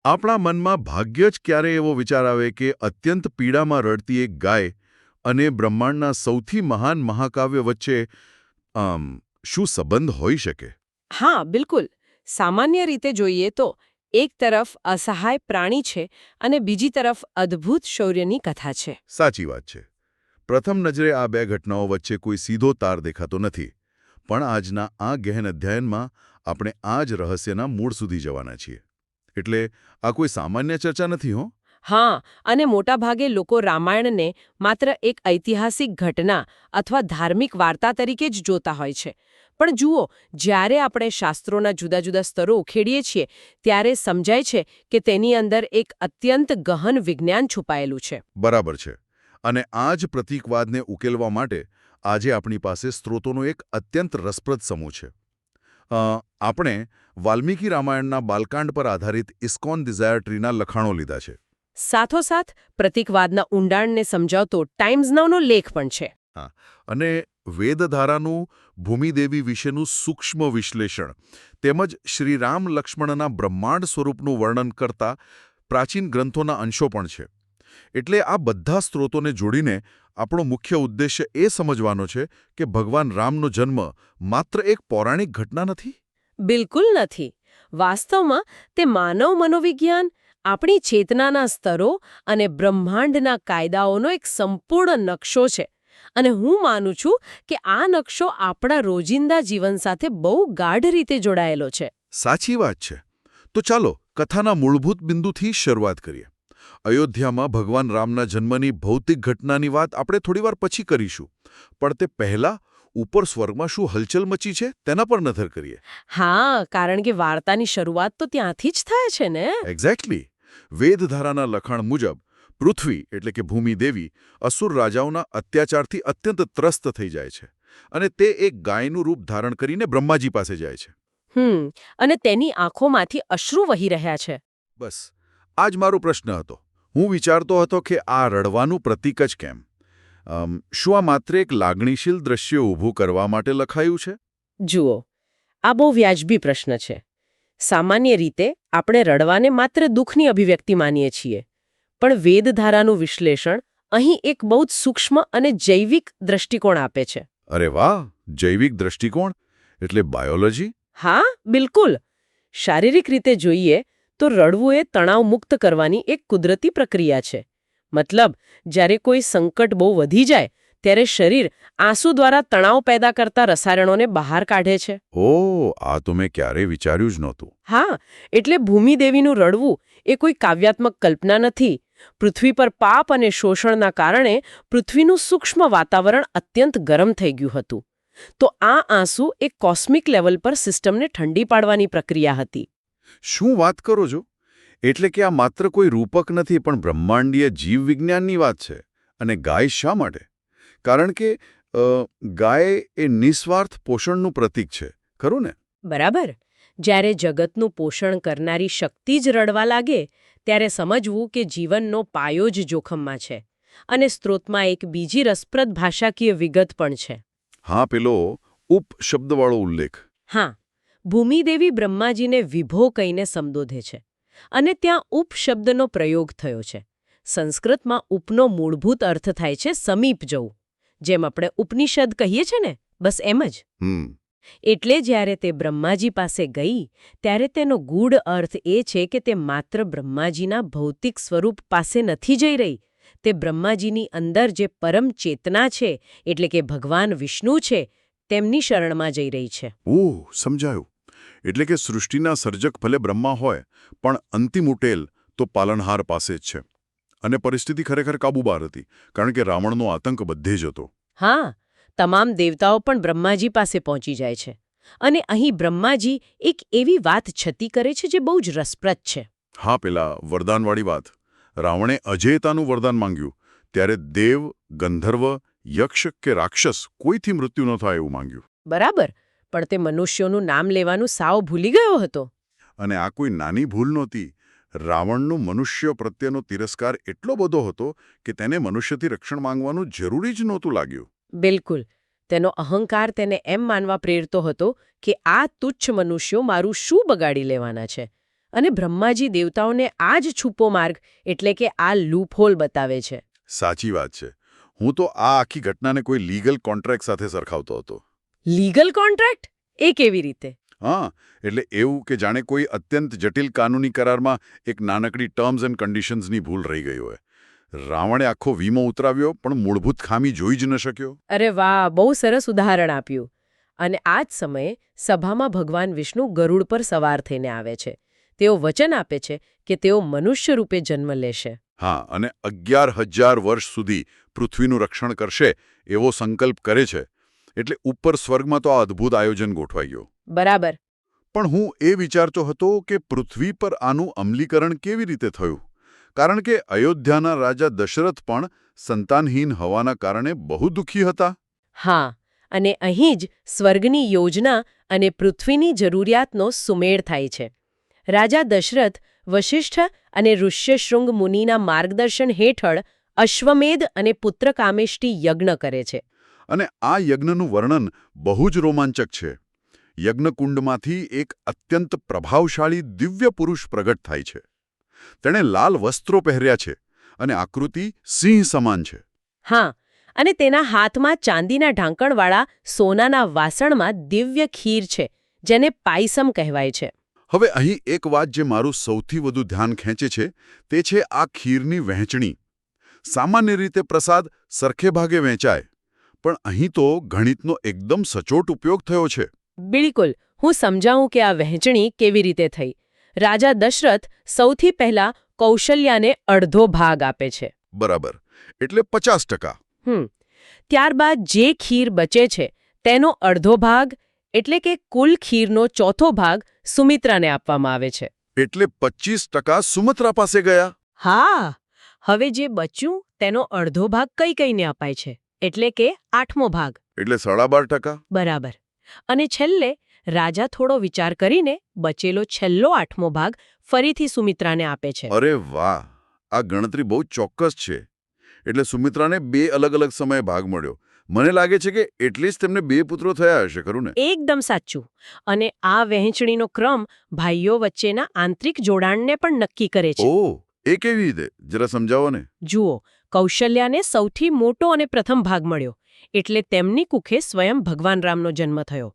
આપણા મનમાં ભાગ્યે જ ક્યારે એવો વિચાર આવે કે અત્યંત પીડામાં રડતી એક ગાય અને બ્રહ્માંડના સૌથી મહાન મહાકાવ્ય વચ્ચે શું સંબંધ હોઈ શકે? હા, બિલકુલ. સામાન્ય રીતે જોઈએ તો એક તરફ અસહાય પ્રાણી છે અને બીજી તરફ અદ્ભુત શૌર્યની કથા છે. સાચી વાત છે. પ્રથમ નજરે આ બે ઘટનાઓ વચ્ચે કોઈ સીધો તાર દેખાતો નથી, પણ આજના આ ગહેન અધ્યયનમાં આપણે આ જ રહસ્યના મૂળ સુધી જવાના છીએ. એટલે આ કોઈ સામાન્ય ચર્ચા નથી હો. હા, અને મોટાભાગે લોકો રામાયણને માત્ર એક ઐતિહાસિક ઘટના અથવા ધાર્મિક વાર્તા તરીકે જ જોતા હોય છે. પણ જુઓ, જ્યારે આપણે શાસ્ત્રોના જુદા જુદા સ્તરો ઉખેડીએ છીએ ત્યારે સમજાય છે કે તેની અંદર એક અત્યંત ગહન વિજ્ઞાન છુપાયેલું છે. બરાબર છે. અને આ જ પ્રતીકવાદને ઉકેલવા માટે આજે આપણી પાસે સ્ત્રોતોનો એક અત્યંત રસપ્રદ સમૂહ છે. આપણે વાલ્મીકી રામાયણના બાલકાંડ પર આધારિત ઇસ્કોન ડિઝાયર ટ્રીના લખાણો લીધા છે. સાથોસાથ પ્રતીકવાદના ઊંડાણને સમજાવતો ટાઈમ્સ નાવનો લેખ પણ છે. હા, અને વેદધારાનું ભૂમિદેવી વિશેનું સૂક્ષ્મ વિશ્લેષણ તેમજ શ્રીરામ લક્ષ્મણના બ્રહ્માંડ સ્વરૂપનું વર્ણન કરતા પ્રાચીન ગ્રંથોના અંશો પણ છે. એટલે આ બધા સ્ત્રોતોને જોડીને આપણો મુખ્ય ઉદ્દેશ્ય એ સમજવાનો છે કે ભગવાન રામનો જન્મ માત્ર એક પૌરાણિક ઘટના નથી. બિલકુલ નથી. વાસ્તવમાં તે માનવ મનોવિજ્ઞાન, આપણી ચેતનાના સ્તરો અને બ્રહ્માંડના કાયદાઓનો એક સંપૂર્ણ નકશો છે. અને હું માનું છું કે આ નકશો આપણા રોજિંદા જીવન સાથે બહુ ગાઢ રીતે જોડાયેલો છે. સાચી વાત છે. તો ચાલો કથાના મૂળભૂત બિંદુથી શરૂઆત કરીએ. અયોધ્યામાં ભગવાન રામના જન્મની ભૌતિક ઘટનાની વાત આપણે થોડીવાર પછી કરીશું, પણ તે પહેલા ઉપર સ્વર્ગમાં શું હલચલ મચી છે તેના પર નજર કરીએ. હા, કારણ કે વાર્તાની શરૂઆત તો ત્યાંથી જ થાય છે ને. એક્ઝેક્ટલી. વેદધારાના લખાણ મુજબ પૃથ્વી એટલે કે ભૂમિદેવી અસુર રાજાઓના અત્યાચારથી અત્યંત ત્રસ્ત થઈ જાય છે અને તે એક ગાયનું રૂપ ધારણ કરીને બ્રહ્માજી પાસે જાય છે. અને તેની આંખોમાંથી અશ્રુ વહી રહ્યા છે. બસ આ જ મારો પ્રશ્ન હતો. હું વિચારતો હતો કે આ રડવાનું પ્રતીક જ કેમ? શું આ માત્ર એક લાગણીશીલ દ્રશ્ય ઊભું કરવા માટે લખાયું છે? જુઓ, આ બહુ વ્યાજબી પ્રશ્ન છે. સામાન્ય રીતે આપણે રડવાને માત્ર દુઃખની અભિવ્યક્તિ માનીએ છીએ. પણ વેદધારાનું વિશ્લેષણ અહીં એક બહુ જ સૂક્ષ્મ અને જૈવિક દ્રષ્ટિકોણ આપે છે. અરે વાહ! જૈવિક દ્રષ્ટિકોણ એટલે બાયોલોજી? હા, બિલકુલ. શારીરિક રીતે જોઈએ તો રડવું એ તણાવ મુક્ત કરવાની એક કુદરતી પ્રક્રિયા છે. મતલબ, જ્યારે કોઈ સંકટ બહુ વધી જાય ત્યારે શરીર આંસુ દ્વારા તણાવ પેદા કરતા રસાયણોને બહાર કાઢે છે. ઓહ, આ તો મેં ક્યારેય વિચાર્યું જ નહોતું. હા, એટલે ભૂમિદેવીનું રડવું એ કોઈ કાવ્યાત્મક કલ્પના નથી. પૃથ્વી પર પાપ અને શોષણના કારણે પૃથ્વીનું સૂક્ષ્મ વાતાવરણ અત્યંત ગરમ થઈ ગયું હતું. તો આ આંસુ એક કોસ્મિક લેવલ પર સિસ્ટમને ઠંડી પાડવાની પ્રક્રિયા હતી. શું વાત કરો છો? એટલે કે આ માત્ર કોઈ રૂપક નથી પણ બ્રહ્માંડીય જીવવિજ્ઞાનની વાત છે. અને ગાય શા માટે? કારણ કે ગાય એ નિસ્વાર્થ પોષણનું પ્રતીક છે, ખરું ને? બરાબર. જ્યારે જગતનું પોષણ કરનારી શક્તિ જ રડવા લાગે ત્યારે સમજવું કે જીવનનો પાયો જ જોખમમાં છે. અને સ્ત્રોતમાં એક બીજી રસપ્રદ ભાષાકીય વિગત પણ છે. હા, પેલો ઉપ શબ્દવાળો ઉલ્લેખ. હા, ભૂમિદેવી બ્રહ્માજીને વિભો કહીને સંબોધે છે. અને ત્યાં ઉપ શબ્દનો પ્રયોગ થયો છે. સંસ્કૃતમાં ઉપનો મૂળભૂત અર્થ થાય છે સમીપ જવું. જેમ આપણે ઉપનિષદ કહીએ છે ને, બસ એમ જ. એટલે જ્યારે તે બ્રહ્માજી પાસે ગઈ ત્યારે તેનો ગૂઢ અર્થ એ છે કે તે માત્ર બ્રહ્માજીના ભૌતિક સ્વરૂપ પાસે નથી જઈ રહી. તે બ્રહ્માજીની અંદર જે પરમ ચેતના છે, એટલે કે ભગવાન વિષ્ણુ છે, તેમની શરણમાં જઈ રહી છે. ઓહ, સમજાયું. એટલે કે સૃષ્ટિના સર્જક ભલે બ્રહ્મા હોય, પણ અંતિમ ઉટેલ તો પાલનહાર પાસે જ છે. અને પરિસ્થિતિ ખરેખર કાબૂબાર હતી, કારણ કે રાવણનો આતંક બધે જ હતો. હા, તમામ દેવતાઓ પણ બ્રહ્માજી પાસે પહોંચી જાય છે. અને અહીં બ્રહ્માજી એક એવી વાત છતી કરે છે જે બહુ જ રસપ્રદ છે. હા, પેલા વરદાનવાળી વાત. રાવણે અજેયતાનું વરદાન માંગ્યું ત્યારે દેવ, ગંધર્વ, યક્ષ કે રાક્ષસ કોઈથી મૃત્યુ ન થાય એવું માંગ્યું. બરાબર. પણ તે મનુષ્યોનું નામ લેવાનું સાવ ભૂલી ગયો હતો. અને આ કોઈ નાની ભૂલ નહોતી. રાવણનું મનુષ્ય પ્રત્યેનો તિરસ્કાર એટલો બધો હતો કે તેને મનુષ્યથી રક્ષણ માંગવાનું જરૂરી જ નહોતું લાગ્યું. બિલકુલ. તેનો અહંકાર તેને એમ માનવા પ્રેરતો હતો કે આ તુચ્છ મનુષ્યો મારું શું બગાડી લેવાના છે. અને બ્રહ્માજી દેવતાઓને આ જ છુપો માર્ગ એટલે કે આ લૂપહોલ બતાવે છે. સાચી વાત છે. હું તો આ આખી ઘટનાને કોઈ લીગલ કોન્ટ્રાક્ટ સાથે સરખાવતો હતો. Legal contract? એ કેવી રીતે? હા, એટલે એવું કે જાણે કોઈ અત્યંત જટિલ કાનૂની કરારમાં એક નાનકડી ટર્મ્સ એન્ડ કન્ડિશન્સની ભૂલ રહી ગઈ હોય. રાવણે આખો વીમો ઉતરાવ્યો પણ મૂળભૂત ખામી જોઈ જ ન શક્યો. અરે વાહ, બહુ સરસ ઉદાહરણ આપ્યું. અને આ જ સમયે સભામાં ભગવાન વિષ્ણુ ગરુડ પર સવાર થઈને આવે છે. તેઓ વચન આપે છે કે તેઓ મનુષ્ય રૂપે જન્મ લેશે. હા, અને 11,000 વર્ષ સુધી પૃથ્વીનું રક્ષણ કરશે એવો સંકલ્પ કરે છે. એટલે ઉપર સ્વર્ગમાં તો આ અદ્ભુત આયોજન ગોઠવાઈ ગયું. બરાબર. પણ હું એ વિચારતો હતો કે પૃથ્વી પર આનું અમલીકરણ કેવી રીતે થયું? કારણ કે અયોધ્યાના રાજા દશરથ પણ સંતાનહીન હોવાના કારણે બહુ દુઃખી હતા. હા, અને અહીં જ સ્વર્ગની યોજના અને પૃથ્વીની જરૂરિયાતનો સુમેળ થાય છે. રાજા દશરથ વશિષ્ઠ અને ઋષ્યશૃંગ મુનિના માર્ગદર્શન હેઠળ અશ્વમેધ અને પુત્રકામેષ્ટિ યજ્ઞ કરે છે. અને આ યજ્ઞનું વર્ણન બહુ જ રોમાંચક છે. યજ્ઞકુંડમાંથી એક અત્યંત પ્રભાવશાળી દિવ્ય પુરુષ પ્રગટ થાય છે. તેણે લાલ વસ્ત્રો પહેર્યા છે અને આકૃતિ સિંહ સમાન છે. હા, અને તેના હાથમાં ચાંદીના ઢાંકણવાળા સોનાના વાસણમાં દિવ્ય ખીર છે, જેને પાયસમ કહેવાય છે. હવે અહીં એક વાત જે મારું સૌથી વધુ ધ્યાન ખેંચે છે તે છે આ ખીરની વહેંચણી. સામાન્ય રીતે પ્રસાદ સરખે ભાગે વહેંચાય, પણ અહીં તો ગણિતનો એકદમ સચોટ ઉપયોગ થયો છે. બિલકુલ. હું સમજાવું કે આ વહેંચણી કેવી રીતે થઈ. રાજા દશરથ સૌથી પહેલા કૌશલ્યાને અડધો ભાગ આપે છે. બરાબર, એટલે 50%. ત્યારબાદ જે ખીર બચે છે તેનો અડધો ભાગ એટલે કે કુલ ખીરનો ચોથો ભાગ સુમિત્રાને આપવામાં આવે છે. એટલે 25% સુમત્રા પાસે ગયા. હા, હવે જે બચ્યું તેનો અડધો ભાગ કઈને અપાય છે, એટલે કે 8મો ભાગ. એટલે 12.5%. બરાબર. અને છેલ્લે રાજા થોડો વિચાર કરીને બચેલો છેલ્લો 8મો ભાગ ફરીથી સુમિત્રાને આપે છે. અરે વાહ, આ ગણતરી બહુ ચોક્કસ છે. એટલે સુમિત્રાને 2 અલગ-અલગ સમયે ભાગ મળ્યો. મને લાગે છે કે એટલે જ તેમને 2 પુત્રો થયા હશે, ખરું ને? એકદમ સાચું. અને આ વહેંચણીનો ક્રમ ભાઈઓ વચ્ચેના આંતરિક જોડાણને પણ નક્કી કરે છે. ઓહ, એ કેવી રીતે? જરા સમજાવો ને. જુઓ, કૌશલ્યાને સૌથી મોટો અને પ્રથમ ભાગ મળ્યો, એટલે તેમની કુખે સ્વયં ભગવાન રામનો જન્મ થયો.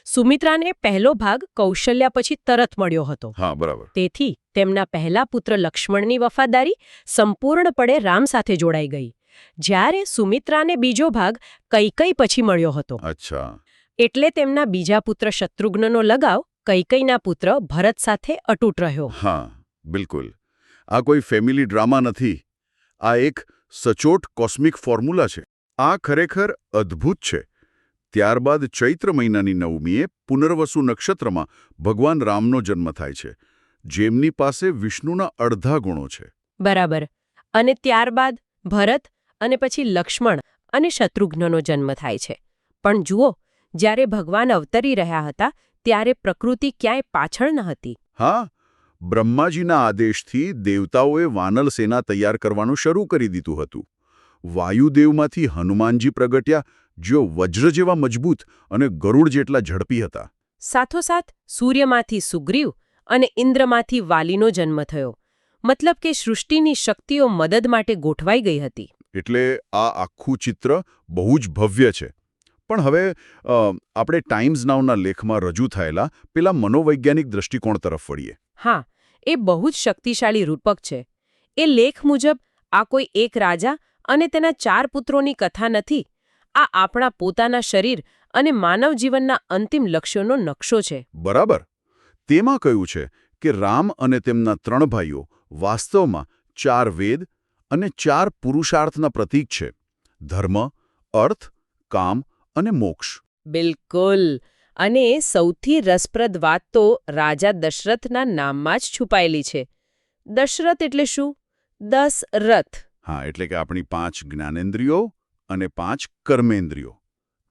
સુમિત્રાને પહેલો ભાગ કૌશલ્યા પછી તરત મળ્યો હતો. હા, બરાબર. તેથી તેમના પહેલા પુત્ર લક્ષ્મણની વફાદારી સંપૂર્ણપણે રામ સાથે જોડાઈ ગઈ. જ્યારે સુમિત્રાને બીજો ભાગ કૈકેયી પછી મળ્યો હતો. અચ્છા. એટલે તેમના બીજા પુત્ર શત્રુઘ્નનો લગાવ કૈકેયીના પુત્ર ભરત સાથે અતૂટ રહ્યો. હા, બિલકુલ. આ કોઈ ફેમિલી ડ્રામા નથી. આ એક સચોટ કોસ્મિક ફોર્મ્યુલા છે. આ ખરેખર અદ્ભુત છે. ત્યારબાદ ચૈત્ર મહિનાની 9મીએ પુનર્વસુ નક્ષત્રમાં ભગવાન રામનો જન્મ થાય છે, જેમની પાસે વિષ્ણુના અડધા ગુણો છે. બરાબર. અને ત્યારબાદ ભરત અને પછી લક્ષ્મણ અને શત્રુઘ્નનો જન્મ થાય છે. પણ જુઓ, જ્યારે ભગવાન અવતરી રહ્યા હતા ત્યારે પ્રકૃતિ ક્યાંય પાછળ ન હતી. હા, બ્રહ્માજીના આદેશથી દેવતાઓએ વાનર સેના તૈયાર કરવાનું શરૂ કરી દીધું હતું. વાયુદેવમાંથી હનુમાનજી પ્રગટ્યા, જેઓ વજ્ર જેવા મજબૂત અને ગરુડ જેટલા ઝડપી હતા. સાથોસાથ સૂર્યમાંથી સુગ્રીવ અને ઇન્દ્રમાંથી વાલીનો જન્મ થયો. મતલબ કે સૃષ્ટિની શક્તિઓ મદદ માટે ગોઠવાઈ ગઈ હતી. એટલે આ આખું ચિત્ર બહુ જ ભવ્ય છે. પણ હવે આપણે ટાઈમ્સ નાવના લેખમાં રજૂ થયેલા પેલા મનોવૈજ્ઞાનિક દૃષ્ટિકોણ તરફ વળીએ. હા, એ બહુ જ શક્તિશાળી રૂપક છે. એ લેખ મુજબ આ કોઈ એક રાજા અને તેના 4 પુત્રોની કથા નથી. આ આપણા પોતાના શરીર અને માનવ જીવનના અંતિમ લક્ષ્યોનો નકશો છે. બરાબર. તેમાં કહ્યું છે કે રામ અને તેમના 3 ભાઈઓ વાસ્તવમાં 4 વેદ અને 4 પુરુષાર્થના પ્રતીક છે: ધર્મ, અર્થ, કામ અને મોક્ષ. બિલકુલ. અને સૌથી રસપ્રદ વાત તો રાજા દશરથના નામમાં જ છુપાયેલી છે. દશરથ એટલે શું? 10 રથ. હા, એટલે કે આપણી 5 જ્ઞાનેન્દ્રિયો અને 5 કર્મેન્દ્રિયો.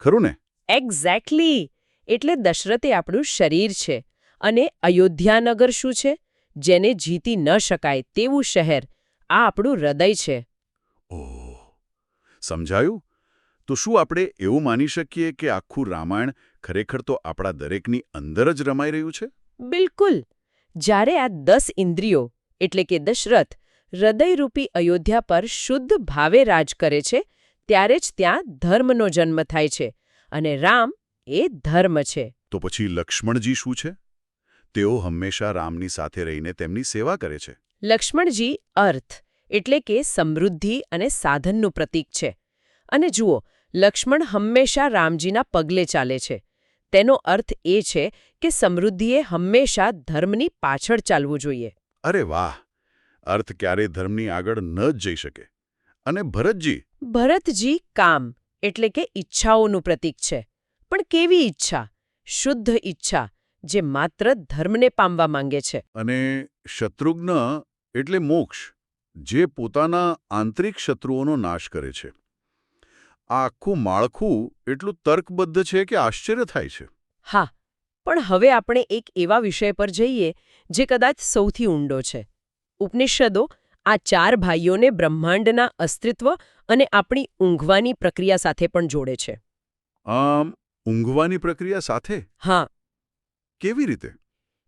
ખરું ને? એક્ઝેક્ટલી. એટલે દશરથ એ આપણું શરીર છે. અને અયોધ્યાનગર શું છે? જેને જીતી ન શકાય તેવું શહેર. આ આપણું હૃદય છે. ઓહ, સમજાયું? તો શું આપણે એવું માની શકીએ કે આખું રામાયણ ખરેખર તો આપણા દરેકની અંદર જ રમાઈ રહ્યું છે? બિલકુલ. જ્યારે આ 10 ઇન્દ્રિયો એટલે કે દશરથ હૃદયરૂપી અયોધ્યા પર શુદ્ધ ભાવે રાજ કરે છે ત્યારે જ ત્યાં ધર્મનો જન્મ થાય છે અને રામ એ ધર્મ છે. તો પછી લક્ષ્મણજી શું છે? તેઓ હંમેશા રામની સાથે રહીને તેમની સેવા કરે છે. લક્ષ્મણજી અર્થ એટલે કે સમૃદ્ધિ અને સાધનનું પ્રતીક છે. અને જુઓ, લક્ષ્મણ હંમેશા રામજીના પગલે ચાલે છે. તેનો અર્થ એ છે કે સમૃદ્ધિએ હંમેશા ધર્મની પાછળ ચાલવું જોઈએ. અરે વાહ! અર્થ ક્યારેય ધર્મની આગળ ન જ જઈ શકે. અને ભરતજી? ભરતજી કામ એટલે કે ઈચ્છાઓનું પ્રતીક છે. પણ કેવી ઈચ્છા? શુદ્ધ ઈચ્છા, જે માત્ર ધર્મને પામવા માંગે છે. અને શત્રુઘ્ન એટલે મોક્ષ, જે પોતાના આંતરિક શત્રુઓનો નાશ કરે છે. આ આખું માળખું એટલું તર્કબદ્ધ છે કે આશ્ચર્ય થાય છે. હા, પણ હવે આપણે એક એવા વિષય પર જઈએ જે કદાચ સૌથી ઊંડો છે. ઉપનિષદો આ 4 ભાઈઓને બ્રહ્માંડના અસ્તિત્વ અને આપણી ઊંઘવાની પ્રક્રિયા સાથે પણ જોડે છે. ઊંઘવાની પ્રક્રિયા સાથે? હા. કેવી રીતે?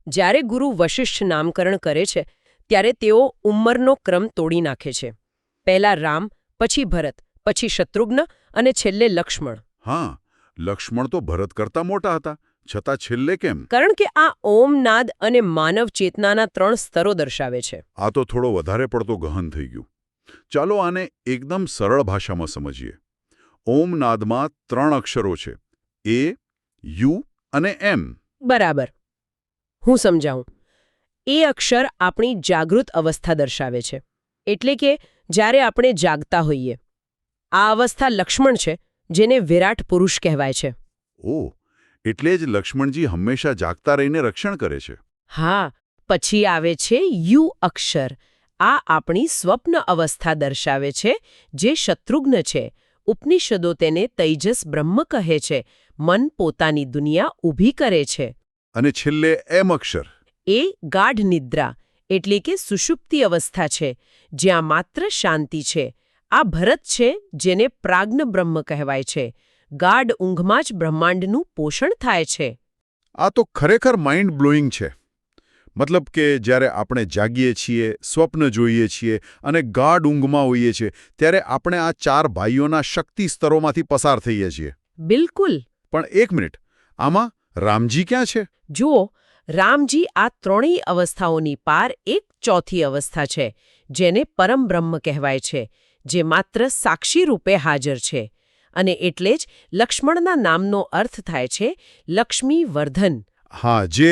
જ્યારે ગુરુ વશિષ્ઠ નામકરણ કરે છે ત્યારે તેઓ ઉંમરનો ક્રમ તોડી નાખે છે. પહેલા રામ, પછી ભરત, પછી શત્રુઘ્ન અને છેલ્લે લક્ષ્મણ. હા, લક્ષ્મણ તો ભરત કરતા મોટા હતા, છતાં છેલ્લે કેમ? કારણ કે આ ઓમનાદ અને માનવ ચેતનાના 3 સ્તરો દર્શાવે છે. આ તો થોડો વધારે પડતો ગહન થઈ ગયું. ચાલો આને એકદમ સરળ ભાષામાં સમજીએ. ઓમનાદમાં 3 અક્ષરો છે: એ, યુ અને એમ. બરાબર. હું સમજાવું. એ અક્ષર આપણી જાગૃત અવસ્થા દર્શાવે છે. એટલે કે જ્યારે આપણે જાગતા હોઈએ. આ અવસ્થા લક્ષ્મણ છે, જેને વિરાટ પુરુષ કહેવાય છે. ઓહ, એટલે જ લક્ષ્મણજી હંમેશા જાગતા રહીને રક્ષણ કરે છે. હા, પછી આવે છે યુ અક્ષર. આ આપણી સ્વપ્ન અવસ્થા દર્શાવે છે, જે શત્રુઘ્ન છે. ઉપનિષદો તેને તૈજસ બ્રહ્મ કહે છે. મન પોતાની દુનિયા ઊભી કરે છે. અને છેલ્લે એમ અક્ષર. એ ગાઢ નિદ્રા એટલે કે સુષુપ્તિ અવસ્થા છે, જ્યાં માત્ર શાંતિ છે. આ ભરત છે, જેને પ્રાજ્ઞ બ્રહ્મ કહેવાય છે. ગાઢ ઊંઘમાં જ બ્રહ્માંડનું પોષણ થાય છે. આ તો ખરેખર માઇન્ડ બ્લોઈંગ છે. મતલબ કે જ્યારે આપણે જાગીએ છીએ, સ્વપ્ન જોઈએ છીએ અને ગાઢ ઊંઘમાં હોઈએ છીએ, ત્યારે આપણે આ 4 ભાઈઓના શક્તિ સ્તરોમાંથી પસાર થઈએ છીએ. બિલકુલ. પણ એક મિનિટ, આમાં રામજી ક્યાં છે? જુઓ, રામજી આ 3 અવસ્થાઓની પાર એક ચોથી અવસ્થા છે, જેને પરમ બ્રહ્મ કહેવાય છે, જે માત્ર સાક્ષી રૂપે હાજર છે. અને એટલે જ લક્ષ્મણના નામનો અર્થ થાય છે લક્ષ્મી વર્ધન. હા, જે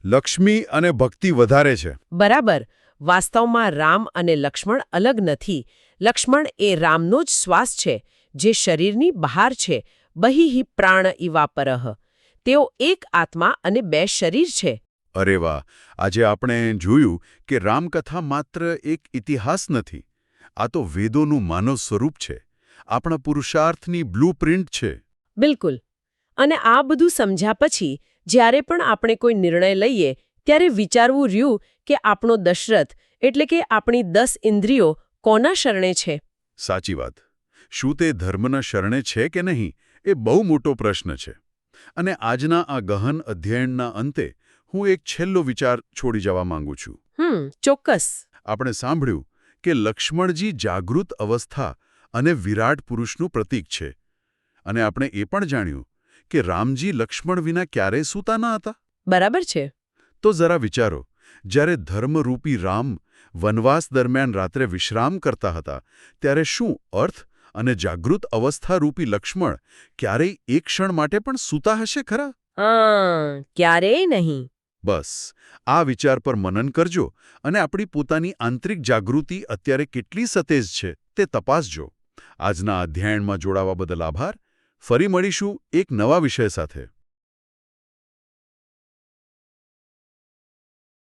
લક્ષ્મી અને ભક્તિ વધારે છે. બરાબર. વાસ્તવમાં રામ અને લક્ષ્મણ અલગ નથી. લક્ષ્મણ એ રામનો જ શ્વાસ છે, જે શરીરની બહાર છે. બહિઃ પ્રાણ ઇવાપરઃ. તેઓ એક આત્મા અને 2 શરીર છે. અરે વાહ! આજે આપણે જોયું કે રામકથા માત્ર એક ઇતિહાસ નથી. આ તો વેદોનું માનવ સ્વરૂપ છે. આપણા પુરુષાર્થની બ્લુપ્રિન્ટ છે. બિલકુલ. અને આ બધું સમજ્યા પછી જ્યારે પણ આપણે કોઈ નિર્ણય લઈએ ત્યારે વિચારવું રહ્યું કે આપણો દશરથ એટલે કે આપણી 10 ઇન્દ્રિયો કોના શરણે છે. સાચી વાત. શું તે ધર્મના શરણે છે કે નહીં, એ બહુ મોટો પ્રશ્ન છે. અને આજના આ ગહન અધ્યયનના અંતે હું એક છેલ્લો વિચાર છોડી જવા માંગુ છું. ચોક્કસ. આપણે સાંભળ્યું કે લક્ષ્મણજી જાગૃત અવસ્થા અને વિરાટ પુરુષનું પ્રતીક છે. અને આપણે એ પણ જાણ્યું કે રામજી લક્ષ્મણ વિના ક્યારેય સૂતા ન હતા. બરાબર છે. તો જરા વિચારો, જ્યારે ધર્મરૂપી રામ વનવાસ દરમિયાન રાત્રે વિશ્રામ કરતા હતા, ત્યારે શું અર્થ અને જાગૃત અવસ્થારૂપી લક્ષ્મણ ક્યારેય એક ક્ષણ માટે પણ સૂતા હશે ખરા? ક્યારેય નહીં. બસ, આ વિચાર પર મનન કરજો અને આપણી પોતાની આંતરિક જાગૃતિ અત્યારે કેટલી સતેજ છે તે તપાસજો. આજના અધ્યયનમાં જોડાવા બદલ આભાર. ફરી મળીશું એક નવા વિષય સાથે.